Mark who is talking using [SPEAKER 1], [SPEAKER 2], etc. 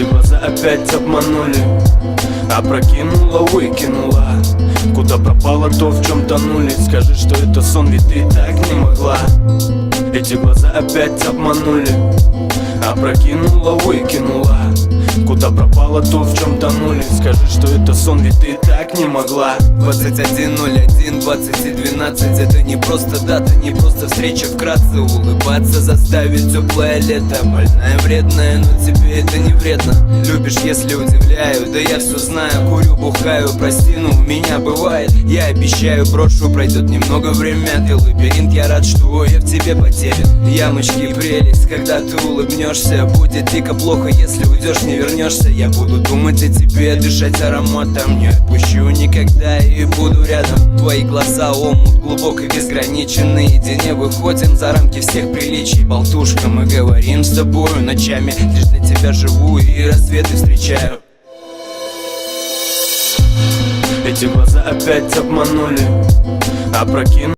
[SPEAKER 1] Эти глаза опять обманули, опрокинула, выкинула. Куда пропало то, в чем тонули? Скажи, что это сон, ведь ты так не могла. Эти глаза опять обманули, опрокинула, выкинула. Куда пропало то, в чем тонули? Скажи, что это сон, ведь ты так не могла.
[SPEAKER 2] 21:01, 20:12. Это не просто дата, не просто встреча. Вкратце улыбаться заставит теплое лето. Больная, вредная, но тебе это не вредно. Любишь, если удивляю, да я все знаю. Курю, бухаю, прости, но у меня бывает. Я обещаю, брошу, пройдет немного время. Ты лабиринт, я рад, что я в тебе потерян. Ямочки, прелесть, когда ты улыбнешься. Будет дико плохо, если уйдешь, не вернешься. Я буду думать о тебе, дышать ароматом. Не отпущу никогда и буду рядом. Твои глаза омут глубокий, безграничен. Наедине выходим за рамки всех приличий. Болтушка, мы говорим с тобою ночами. Лишь для тебя живу и рассветы встречаю.
[SPEAKER 1] Эти глаза опять обманули, опрокинули.